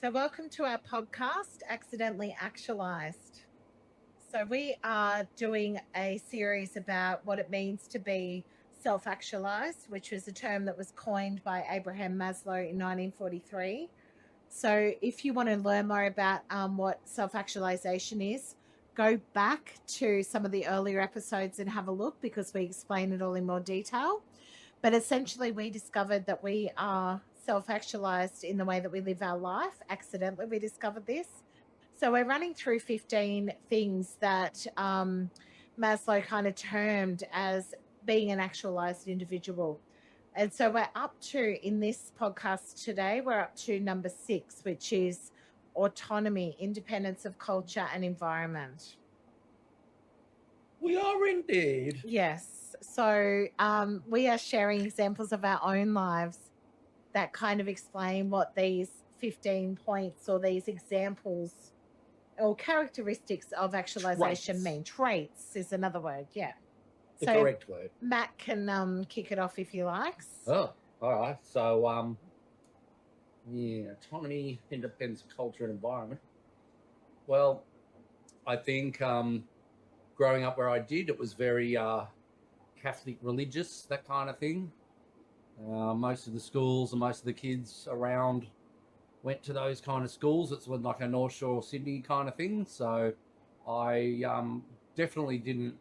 So, welcome to our podcast, Accidentally Actualized. So, we are doing a series about what it means to be self actualized, which was a term that was coined by Abraham Maslow in 1943. So, if you want to learn more about what self actualization is, go back to some of the earlier episodes and have a look because we explain it all in more detail. But essentially, we discovered that we are self actualized in the way that we live our life. Accidentally, we discovered this. So, we're running through 15 things that Maslow kind of termed as being an actualized individual. And so, we're up to, in this podcast today, we're up to number 6, which is autonomy, independence of culture and environment. We are indeed. Yes. So we are sharing examples of our own lives that kind of explain what these 15 points or these examples or characteristics of actualization Traits. mean. Traits is another word. Yeah. The So correct word. Matt can kick it off if he likes. Oh, all right. So, autonomy, independence, culture, and environment. Well, I think growing up where I did, it was very Catholic religious, that kind of thing. Most of the schools and most of the kids around went to those kind of schools. It's like a North Shore Sydney kind of thing. So I definitely didn't,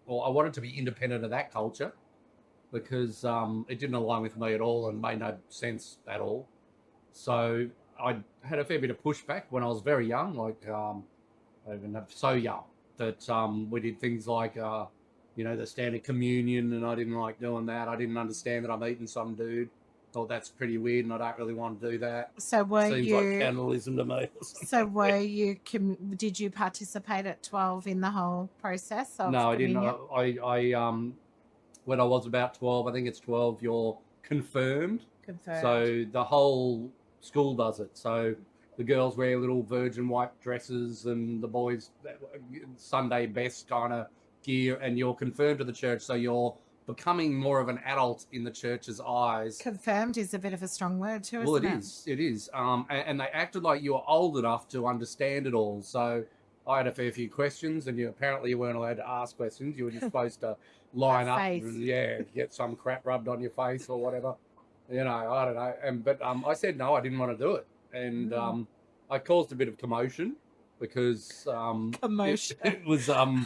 or I wanted to be independent of that culture because it didn't align with me at all and made no sense at all. So I had a fair bit of pushback when I was very young, even so young that we did things like, the standard communion, and I didn't like doing that. I didn't understand that I'm eating some dude. Thought that's pretty weird, and I don't really want to do that. So were Seems like you cannibalism to me. did you participate at 12 in the whole process of No, I didn't. communion? When I was about 12, I think it's 12, you're confirmed. Confirmed. So the whole school does it. So the girls wear little virgin white dresses and the boys Sunday best kind of gear, and you're confirmed to the church. So you're becoming more of an adult in the church's eyes. Confirmed is a bit of a strong word too, Well, isn't it it? is. It is. And they acted like you were old enough to understand it all. So I had a fair few questions, and apparently you weren't allowed to ask questions. You were just supposed to line up, Faith. get some crap rubbed on your face or whatever. I don't know. But I said no, I didn't want to do it, and I caused a bit of commotion because Commotion. it was a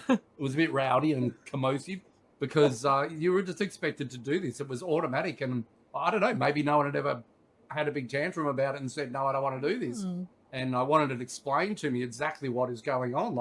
bit rowdy and commotive because you were just expected to do this. It was automatic, and I don't know, maybe no one had ever had a big tantrum about it and said, no, I don't want to do this. And I wanted it explained to me exactly what is going on.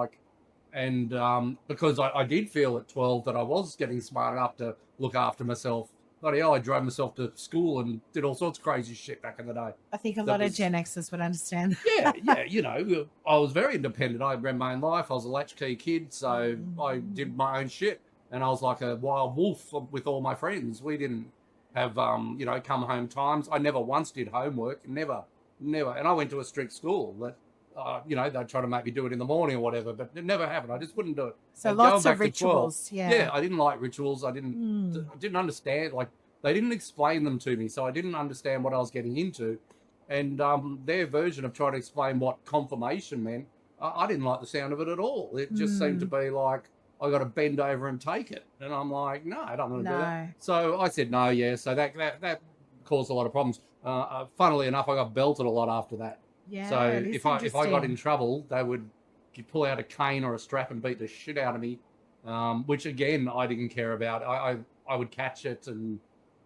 Because I did feel at 12 that I was getting smart enough to look after myself. Bloody hell, I drove myself to school and did all sorts of crazy shit back in the day. I think a lot of Gen Xers would understand. Yeah, I was very independent. I ran my own life. I was a latchkey kid, so I did my own shit. And I was like a wild wolf with all my friends. We didn't have, come home times. I never once did homework. Never. And I went to a strict school that, they'd try to make me do it in the morning or whatever, but it never happened. I just wouldn't do it. So And lots going of back to 12, rituals. Yeah. Yeah, I didn't like rituals. I didn't understand. Like, they didn't explain them to me, so I didn't understand what I was getting into. And their version of trying to explain what confirmation meant, I didn't like the sound of it at all. It just seemed to be like, I got to bend over and take it. And I'm like, no, I don't want to do that. So I said no, yeah. So that caused a lot of problems. Funnily enough, I got belted a lot after that. Yeah. So if I got in trouble, they would pull out a cane or a strap and beat the shit out of me, which again I didn't care about. I would catch it and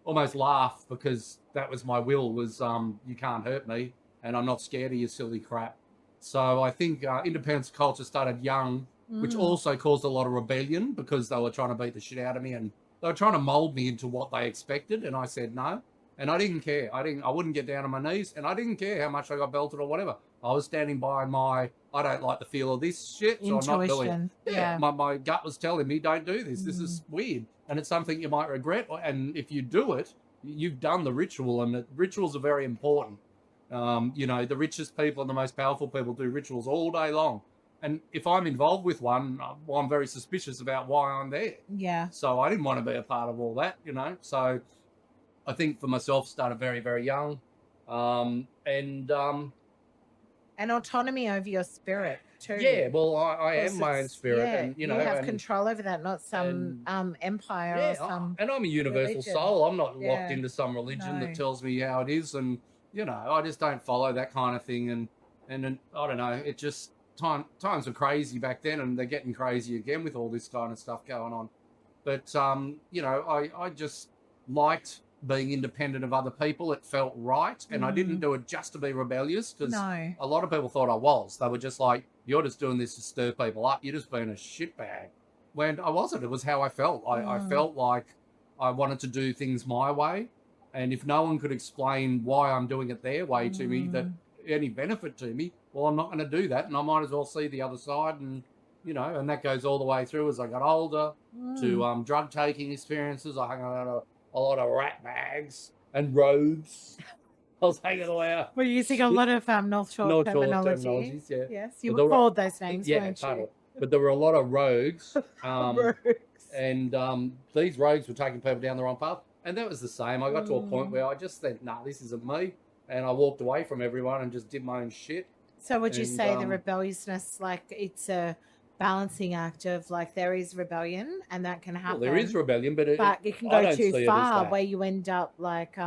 almost laugh because that was my will, was you can't hurt me and I'm not scared of your silly crap. So I think independence culture started young, which also caused a lot of rebellion because they were trying to beat the shit out of me and they were trying to mold me into what they expected, and I said no. And I didn't care. I wouldn't get down on my knees, and I didn't care how much I got belted or whatever. I was standing by I don't like the feel of this shit, so I'm not doing it. Yeah. My gut was telling me, don't do this. This is weird, and it's something you might regret. And if you do it, you've done the ritual, and rituals are very important. The richest people and the most powerful people do rituals all day long. And if I'm involved with one, I'm very suspicious about why I'm there. Yeah. So I didn't want to be a part of all that, So I think for myself, started very, very young. And autonomy over your spirit Yeah, too. well, I Of am course, my own it's spirit, and you you know, have control over that, not some and empire or yeah, some and I'm a universal religion. soul. I'm not locked Yeah. into some religion that No. tells me how it is, and you know, I just don't follow that kind of thing. And then, I don't know. It just times were crazy back then, and they're getting crazy again with all this kind of stuff going on. But you know, I just liked being independent of other people. It felt right, and I didn't Mm, do it just to be rebellious, because no. a lot of people thought I was. They were just like, "You're just doing this to stir people up. You're just being a shitbag." When I wasn't. It was how I felt. I Mm, felt like I wanted to do things my way, and if no one could explain why I'm doing it their way to me, that mm, any benefit to me, well, I'm not going to do that, and I might as well see the other side. And you know, and that goes all the way through as I got older to mm. drug taking experiences. I hung out a lot of rat bags and roads. I was hanging around We're using a lot of North Shore North Shore terminology. terminologies, yeah. Yes, you But were there were, called those names, yeah, weren't you? totally. But there were a lot of rogues, Rogues. and these rogues were taking people down the wrong path. And that was the same. I got to a point Mm. where I just said, "Nah, this isn't me," and I walked away from everyone and just did my own shit. So would you And say the rebelliousness, like it's a balancing act of like there is rebellion and that can well, there is happen, rebellion, but but it can I go don't too see it as far that. where you end up like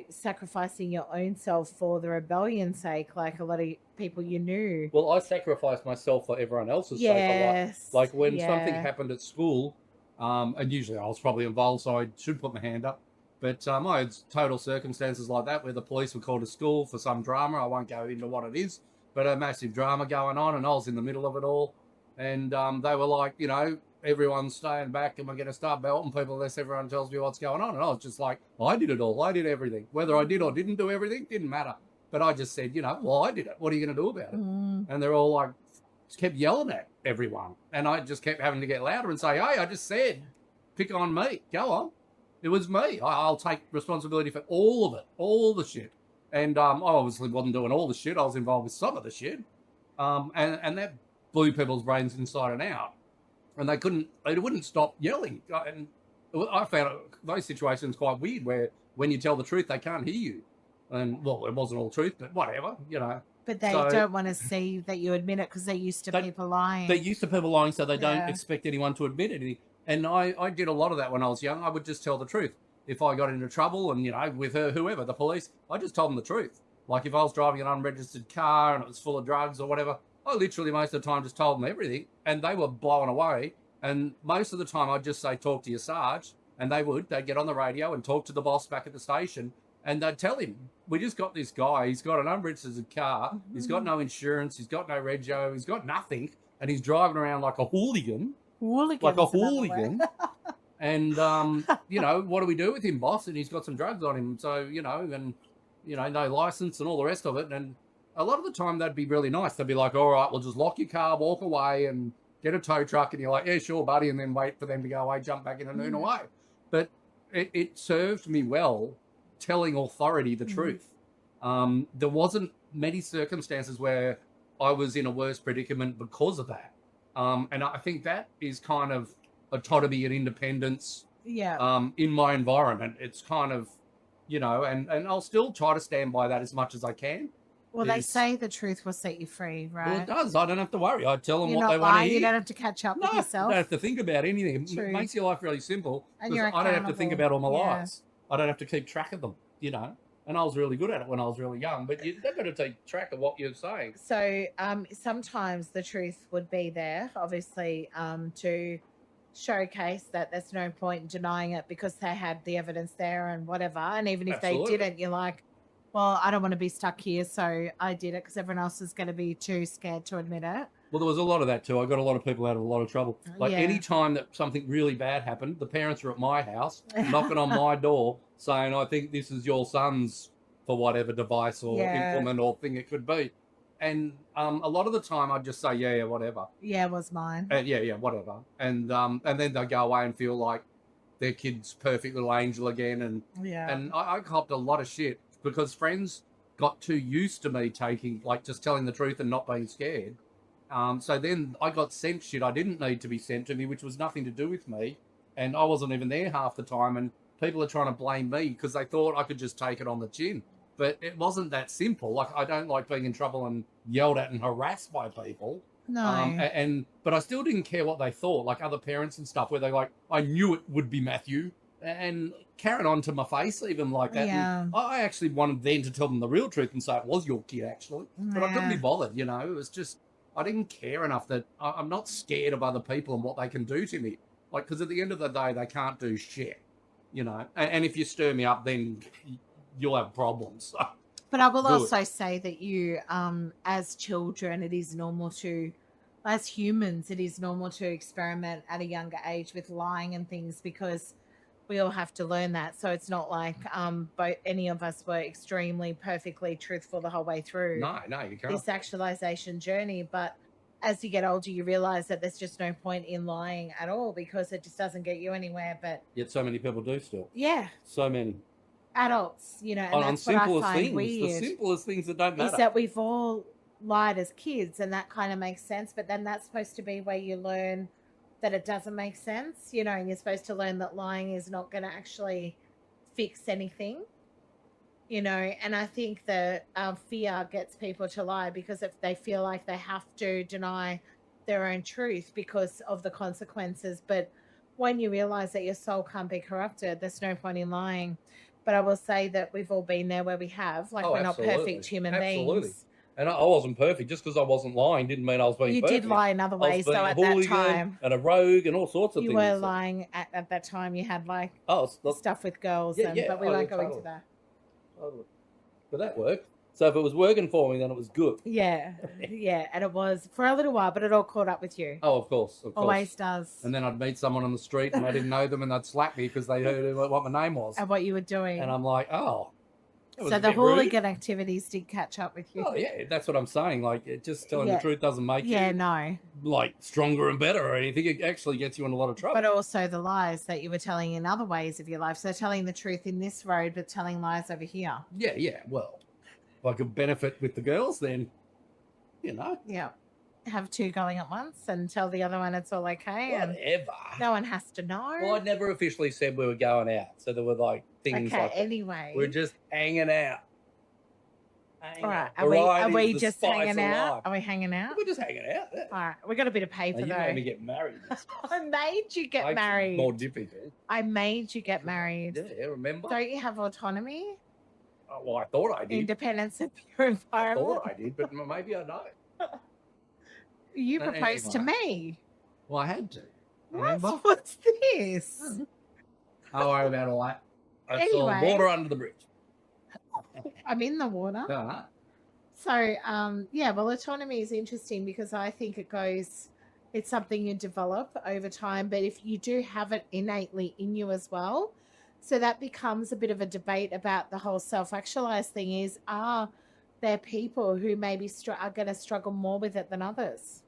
sacrificing your own self for the rebellion's sake, like a lot of people you knew. Well, I sacrificed myself for everyone else's sake a lot. Yes. Like when something Yeah. happened at school, and usually I was probably involved, so I should put my hand up. But I had total circumstances like that where the police were called to school for some drama. I won't go into what it is, but a massive drama going on, and I was in the middle of it all. And they were like, you know, everyone's staying back, and we're going to start belting people unless everyone tells me what's going on. And I was just like, I did it all. I did everything. Whether I did or didn't do everything didn't matter. But I just said, you know, well, I did it. What are you going to do about it? Mm. And they're all like, kept yelling at everyone. And I just kept having to get louder and say, hey, I just said, pick on me. Go on. It was me. I'll take responsibility for all of it, all the shit. And I obviously wasn't doing all the shit. I was involved with some of the shit. And that blew people's brains inside and out. And they wouldn't stop yelling. And I found those situations quite weird where when you tell the truth, they can't hear you. And well, it wasn't all truth, but whatever, you know. But they So don't want to see that you admit it because they're used to people lying. they're used to people lying, so they don't Yeah. expect anyone to admit anything. And I did a lot of that when I was young. I would just tell the truth. If I got into trouble and, you know, with whoever, the police, I just told them the truth. Like if I was driving an unregistered car and it was full of drugs or whatever, I literally most of the time just told them everything, and they were blown away. And most of the time I'd just say, talk to your Sarge, and they'd get on the radio and talk to the boss back at the station, and they'd tell him, we just got this guy, he's got an unregistered car, he's got no insurance, he's got no rego, he's got nothing, and he's driving around like a hooligan. Like a hooligan. And, you know, what do we do with him, boss? And he's got some drugs on him. So, you know, and, you know, no license and all the rest of it. And a lot of the time they'd be really nice. They'd be like, all right, we'll just lock your car, walk away and get a tow truck. And you're like, yeah, sure, buddy. And then wait for them to go away, jump back in and noon away. But it served me well telling authority the truth. There wasn't many circumstances where I was in a worse predicament because of that. And I think that is kind of autonomy and independence in my environment. It's kind of, you know, and I'll still try to stand by that as much as I can. Well, they say the truth will set you free, right? Well, it does. I don't have to worry. I tell them You're what they not want to lying. hear. You don't have to catch up with You yourself. don't have to think about anything. True. It makes your life really simple. And you're I don't have to think about all my Yeah. lies. I don't have to keep track of them, you know. And I was really good at it when I was really young. But they've got to take track of what you're saying. So sometimes the truth would be there, obviously, to showcase that there's no point in denying it because they had the evidence there and whatever. And even if Absolutely. they didn't, you're like, well, I don't want to be stuck here, so I did it because everyone else is going to be too scared to admit it. Well, there was a lot of that too. I got a lot of people out of a lot of trouble. Like Yeah. any time that something really bad happened, the parents were at my house knocking on my door saying, I think this is your son's for whatever device or implement or thing it could be. And a lot of the time I'd just say, yeah, whatever. Yeah, it was mine. Yeah, whatever. And then they go away and feel like their kid's perfect little angel again. And I copped a lot of shit because friends got too used to me just telling the truth and not being scared. So then I got sent shit I didn't need to be sent to me, which was nothing to do with me. And I wasn't even there half the time. And people are trying to blame me because they thought I could just take it on the chin. but it wasn't that simple. Like, I don't like being in trouble and yelled at and harassed by people. No. But I still didn't care what they thought, like other parents and stuff, where they like, I knew it would be Matthew, and carried on to my face even like that. Yeah. And I actually wanted then to tell them the real truth and say it was your kid actually, but I couldn't be Yeah. bothered. You know, it was just I didn't care enough that I'm not scared of other people and what they can do to me. Like, because at the end of the day, they can't do shit. You know, and if you stir me up, then you'll have problems. So, But I will do it. also say that you, as children, it is normal to, as humans, it is normal to experiment at a younger age with lying and things because we all have to learn that. So it's not like both any of us were extremely perfectly truthful the whole way through No, you can't. this actualization journey. But as you get older, you realize that there's just no point in lying at all because it just doesn't get you anywhere. But Yet so many people do still. yeah, So many. adults, you know, and On that's what I simplest find things, the weird simplest things that don't matter. is that we've all lied as kids, and that kind of makes sense. But then that's supposed to be where you learn that it doesn't make sense, you know, and you're supposed to learn that lying is not going to actually fix anything, you know. And I think that fear gets people to lie because if they feel like they have to deny their own truth because of the consequences. But when you realize that your soul can't be corrupted, there's no point in lying. But I will say that we've all been there where we have, like, Oh, we're not perfect absolutely. human Absolutely. beings. And I wasn't perfect. Just because I wasn't lying didn't mean I was being You perfect. did lie in other I was ways, being though, a at that hooligan time. and a rogue and all sorts of You things. were So- lying at that time. You had, like, Oh, stuff with girls, Yeah, and yeah. but we Oh, won't yeah, go into totally. that. Totally. But that worked. So if it was working for me, then it was good. Yeah, yeah, and it was for a little while, but it all caught up with you. Oh, of course. Always does. And then I'd meet someone on the street and I didn't know them and they'd slap me because they heard what my name was. And what you were doing. And I'm like, oh. That was So a the bit rude. hooligan activities did catch up with you. Oh, yeah, that's what I'm saying. Like, just telling Yeah. the truth doesn't make Yeah, you no. like stronger and better or anything. It actually gets you in a lot of trouble. But also the lies that you were telling in other ways of your life. So telling the truth in this road, but telling lies over here. Yeah. Well, if I could benefit with the girls, then, you know. Yeah. Have two going at once and tell the other one it's all okay. And Whatever. no one has to know. Well, I never officially said we were going out. So there were like things Okay, like that. anyway. We're just hanging out. All right. Variety Are we is the just spice hanging of out? life. Are we hanging out? We're just hanging out. Yeah. All right. We got a bit of paper, You though. made me get married. I made you get Makes it married. more difficult. I made you get married. Yeah, remember? Don't you have autonomy? Oh, well, I thought I did. Independence of your I environment? thought I did, but maybe I don't. You proposed to me. Well, I had to. What? Remember? What's this? Don't worry about all that. It's all Anyway. water under the bridge. I'm in the water. Uh-huh. So, yeah, well, autonomy is interesting because I think it's something you develop over time, but if you do have it innately in you as well, so that becomes a bit of a debate about the whole self-actualized thing is, are there people who maybe are going to struggle more with it than others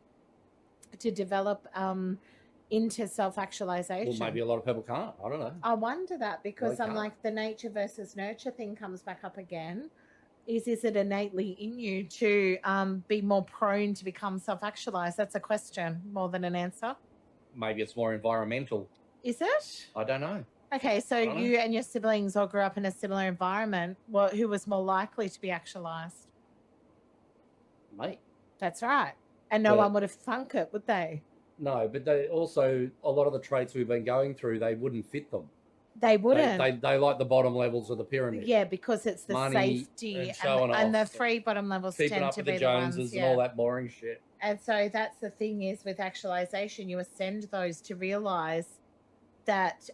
to develop into self-actualization? Well, maybe a lot of people can't. I don't know. I wonder that because They I'm can't. like the nature versus nurture thing comes back up again. Is it innately in you to be more prone to become self-actualized? That's a question more than an answer. Maybe it's more environmental. Is it? I don't know. Okay, so I don't know. you and your siblings all grew up in a similar environment. Well, who was more likely to be actualized? Mate. That's right. And no But- one would have thunk it, would they? No, but they also, a lot of the traits we've been going through, they wouldn't fit them. They wouldn't. They like the bottom levels of the pyramid. Yeah, because it's the Money safety and showing and the off. three bottom levels Keeping tend up to with be the the ones. Joneses Yeah. and all that boring shit. And so that's the thing is with actualization, you ascend those to realize that,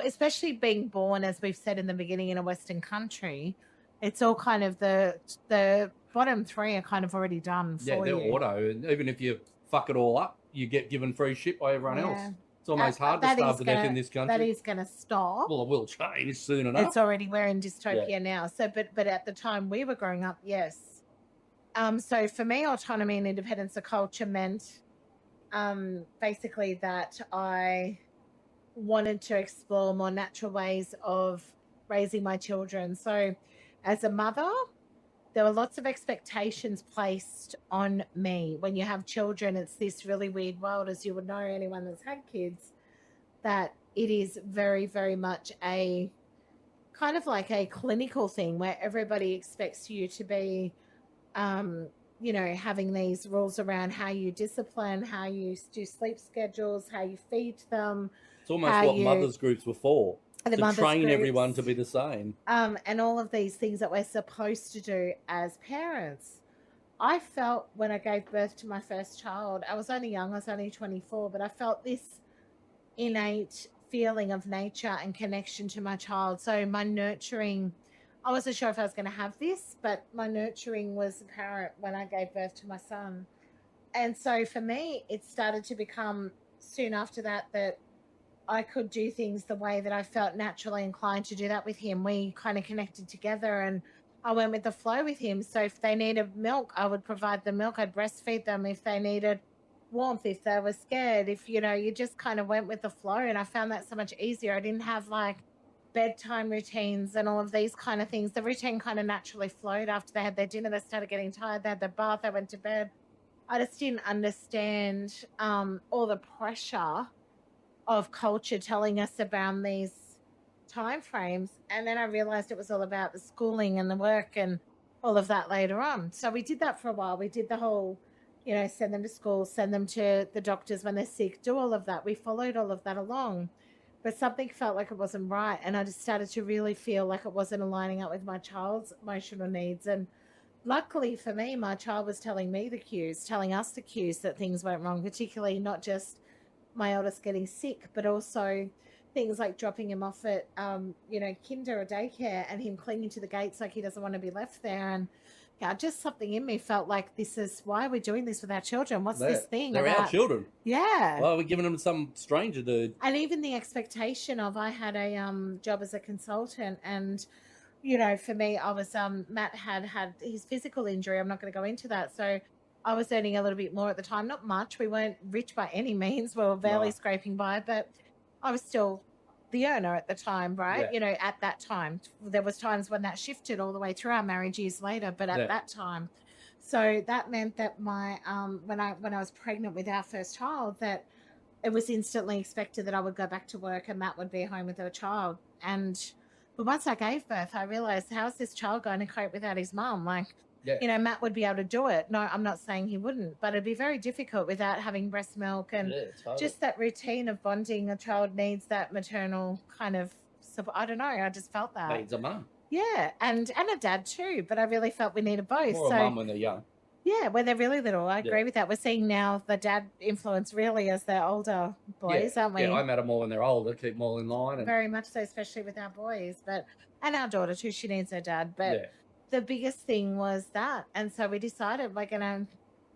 especially being born, as we've said in the beginning, in a Western country, it's all kind of the bottom three are kind of already done for Yeah, they're you. auto. And even if you fuck it all up, you get given free shit by everyone Yeah. else. It's almost hard to That starve is to death gonna- in this country. That is going to stop. Well, it will change soon enough. It's already we're in dystopia now. So, but at the time we were growing up, yes. So for me, autonomy and independence of culture meant, basically that I wanted to explore more natural ways of raising my children. So, as a mother, there were lots of expectations placed on me. When you have children, it's this really weird world, as you would know, anyone that's had kids, that it is very, very much a kind of like a clinical thing where everybody expects you to be, having these rules around how you discipline, how you do sleep schedules, how you feed them, It's almost how what you, mothers groups were for, the to mothers train everyone to groups, be the same. and all of these things that we're supposed to do as parents. I felt when I gave birth to my first child, I was only young, I was only 24, but I felt this innate feeling of nature and connection to my child. So my nurturing, I wasn't sure if I was going to have this, but my nurturing was apparent when I gave birth to my son. And so for me, it started to become soon after that that I could do things the way that I felt naturally inclined to do that with him. We kind of connected together and I went with the flow with him. So if they needed milk, I would provide the milk. I'd breastfeed them if they needed warmth, if they were scared, if, you just kind of went with the flow. And I found that so much easier. I didn't have like bedtime routines and all of these kind of things. The routine kind of naturally flowed after they had their dinner. They started getting tired. They had their bath. They went to bed. I just didn't understand all the pressure of culture telling us about these time frames, and then I realized it was all about the schooling and the work and all of that later on. So we did that for a while. We did the whole, send them to school, send them to the doctors when they're sick, do all of that. We followed all of that along, but something felt like it wasn't right, and I just started to really feel like it wasn't aligning up with my child's emotional needs. And luckily for me, my child was telling me the cues, telling us the cues that things went wrong, particularly not just my eldest getting sick, but also things like dropping him off at, kinder or daycare and him clinging to the gates like he doesn't want to be left there. And yeah, just something in me felt like this is why we're doing this with our children. What's this thing They're our about? children. Yeah. Why are we giving them to some stranger to? And even the expectation of, I had a job as a consultant, and for me, I was Matt had his physical injury. I'm not going to go into that. So I was earning a little bit more at the time, not much. We weren't rich by any means. We were barely No. scraping by, but I was still the earner at the time, right? Yeah. At that time. There was times when that shifted all the way through our marriage years later, but at Yeah. that time. So that meant that my when I was pregnant with our first child, that it was instantly expected that I would go back to work and Matt would be home with her child. But once I gave birth, I realized, how's this child going to cope without his mum? Like, Yeah. Matt would be able to do it. No, I'm not saying he wouldn't, but it'd be very difficult without having breast milk and Totally. just that routine of bonding. A child needs that maternal kind of support. I don't know. I just felt that. Needs a mum. Yeah, and a dad too. But I really felt we needed both. More a mum when they're young. Yeah, when they're really little. I agree with that. We're seeing now the dad influence really as they're older boys, aren't we? Yeah, I matter more when they're older, keep them all in line. And very much so, especially with our boys, and our daughter too. She needs her dad. But yeah. the biggest thing was that. And so we decided we're going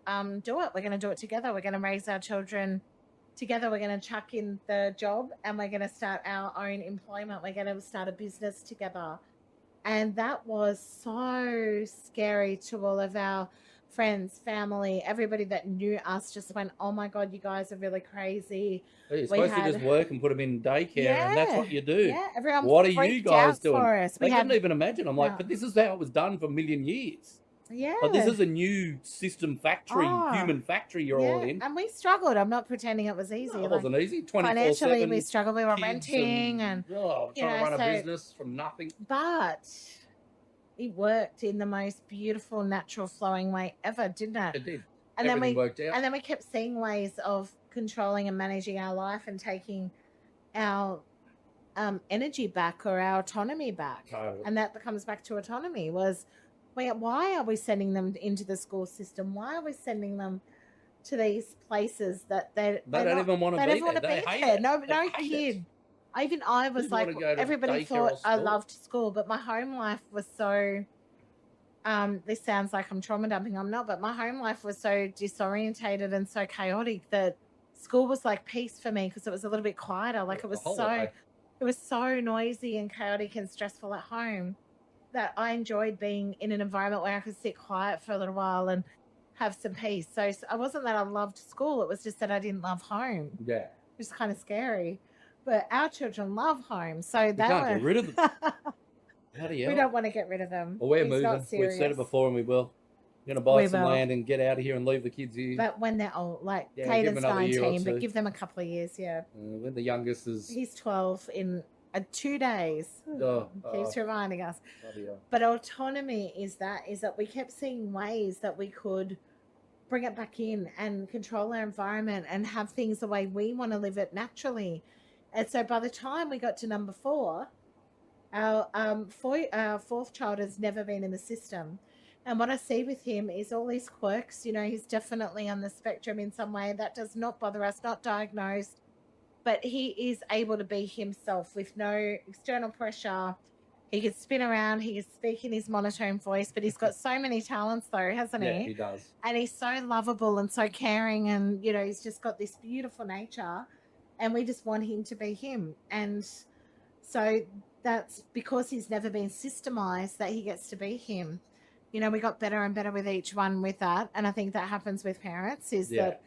to do it. We're going to do it together. We're going to raise our children together. We're going to chuck in the job and we're going to start our own employment. We're going to start a business together. And that was so scary to all of our friends, family, everybody that knew us just went, oh my God, you guys are really crazy. You're supposed to just work and put them in daycare, and that's what you do. Yeah, everyone what are you guys doing? For us. They couldn't even imagine. I'm like, but this is how it was done for a million years. Yeah. But this is a new system factory, human factory you're all in. And we struggled. I'm not pretending it was easy. No, it wasn't easy. Financially, we struggled. We were renting and trying to run a business from nothing. But it worked in the most beautiful, natural, flowing way ever, didn't it? It did. And everything worked out. And then we kept seeing ways of controlling and managing our life and taking our energy back or our autonomy back. And that comes back to autonomy. Was why are we sending them into the school system? Why are we sending them to these places that they don't even want to be there? They hate it. No kid. I was like, everybody thought I loved school, but my home life was so, this sounds like I'm trauma dumping, I'm not, but my home life was so disorientated and so chaotic that school was like peace for me because it was a little bit quieter. Like it was so noisy and chaotic and stressful at home that I enjoyed being in an environment where I could sit quiet for a little while and have some peace. So it wasn't that I loved school, it was just that I didn't love home. Yeah. It was kind of scary. But our children love home, so we can't get rid of them. We don't want to get rid of them. Well, we're moving. We've said it before, and we will. We're going to buy some land and get out of here and leave the kids here. But when they're old, like Caden's 19, but give them a couple of years, when the youngest is... He's 12 in 2 days. Keeps reminding us. But autonomy is that we kept seeing ways that we could bring it back in and control our environment and have things the way we want to live it naturally. And so by the time we got to number 4, our fourth child has never been in the system. And what I see with him is all these quirks. He's definitely on the spectrum in some way. That does not bother us, not diagnosed, but he is able to be himself with no external pressure. He can spin around, he can speak in his monotone voice, but he's got so many talents, though, hasn't he? Yeah, he does. And he's so lovable and so caring, and he's just got this beautiful nature, and we just want him to be him. And so that's because he's never been systemized that he gets to be him. We got better and better with each one with that, and I think that happens with parents is that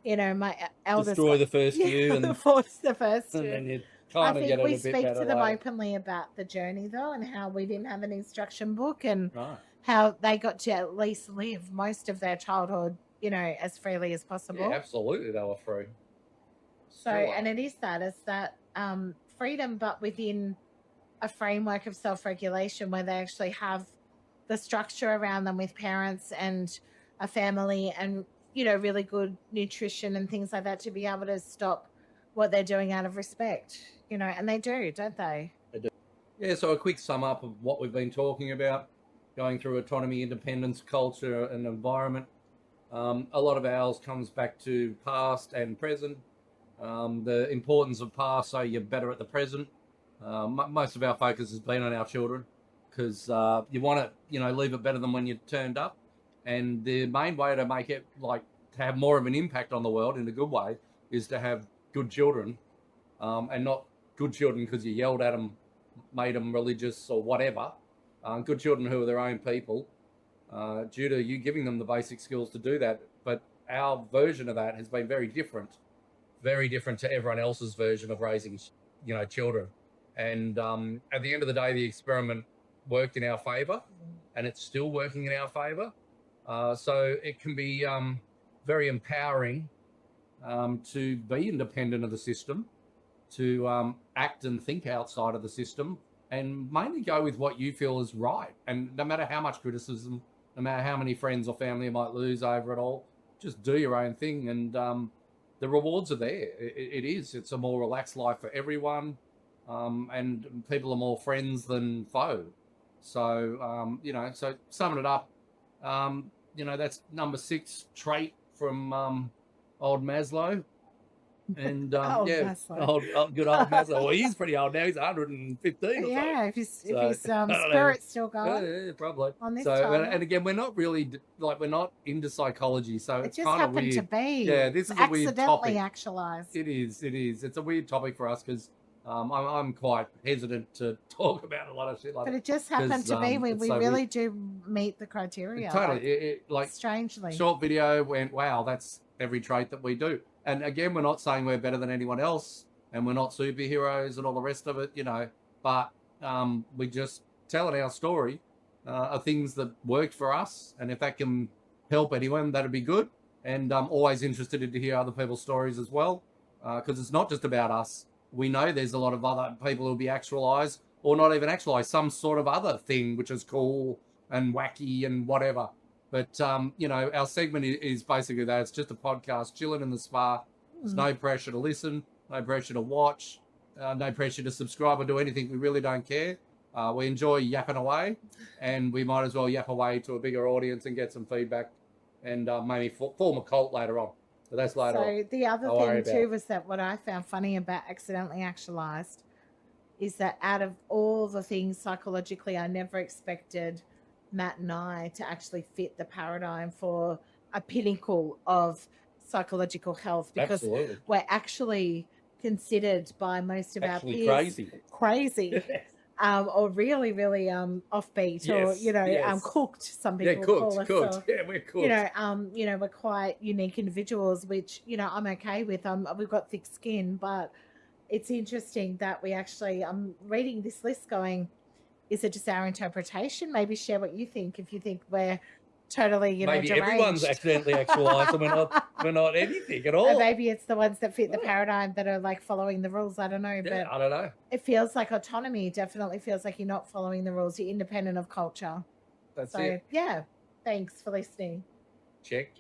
my eldest destroy the first few and force the first two. And then you I kind of get think it we a bit speak better to them later. openly about the journey, though, and how we didn't have an instruction book, and Right. how they got to at least live most of their childhood, as freely as possible. Yeah, absolutely, they were free. So, and it is that freedom, but within a framework of self-regulation where they actually have the structure around them with parents and a family and really good nutrition and things like that to be able to stop what they're doing out of respect, and they do, don't they? They do. Yeah, so a quick sum up of what we've been talking about, going through autonomy, independence, culture and environment. A lot of ours comes back to past and present. The importance of past, so you're better at the present. Most of our focus has been on our children because you want to, leave it better than when you turned up. And the main way to make it to have more of an impact on the world in a good way is to have good children, and not good children because you yelled at them, made them religious or whatever. Good children who are their own people, due to you giving them the basic skills to do that. But our version of that has been very different to everyone else's version of raising, children. And at the end of the day, the experiment worked in our favor, and it's still working in our favor. So it can be very empowering to be independent of the system, to act and think outside of the system, and mainly go with what you feel is right. And no matter how much criticism, no matter how many friends or family you might lose over it all, just do your own thing. And the rewards are there. It is. It's a more relaxed life for everyone. And people are more friends than foe. So, so summing it up, that's number 6 trait from old Maslow. And Maslow. Good old Maslow. Well, he's pretty old now. He's 115 or so. Yeah, if his spirit's still going. Yeah, probably. On this and again, we're not really we're not into psychology, so it it's just kind of happened weird. to be. Yeah, this is a weird topic. Accidentally actualized. It is. It's a weird topic for us because I'm quite hesitant to talk about a lot of shit like that. But it just happened to be. We really do meet the criteria. Totally. Strangely. Short video went, wow, that's every trait that we do. And again, we're not saying we're better than anyone else, and we're not superheroes and all the rest of it, but we just telling our story are things that worked for us. And if that can help anyone, that'd be good. And I'm always interested to hear other people's stories as well, because it's not just about us. We know there's a lot of other people who'll be actualized or not even actualized, some sort of other thing, which is cool and wacky and whatever. But, our segment is basically that. It's just a podcast, chilling in the spa. There's no pressure to listen, no pressure to watch, no pressure to subscribe or do anything. We really don't care. We enjoy yapping away, and we might as well yap away to a bigger audience and get some feedback and maybe form a cult later on. So that's later on. So the other thing too was that what I found funny about Accidentally Actualized is that out of all the things psychologically I never expected Matt and I to actually fit the paradigm for a pinnacle of psychological health, because we're actually considered by most of our peers crazy. Or really, really offbeat, or cooked. Some people call us. Cooked. Yeah, we're cooked. We're quite unique individuals, which I'm okay with. We've got thick skin, but it's interesting that we actually. I'm reading this list, going, is it just our interpretation? Maybe share what you think. If you think we're totally, maybe everyone's deranged. accidentally actualized, and we're not anything at Or all. maybe it's the ones that fit the Oh, paradigm that are like following the rules. I don't know, yeah, but I don't know. it feels like autonomy definitely feels like you're not following the rules. You're independent of culture. That's So it. yeah, thanks for listening. Check.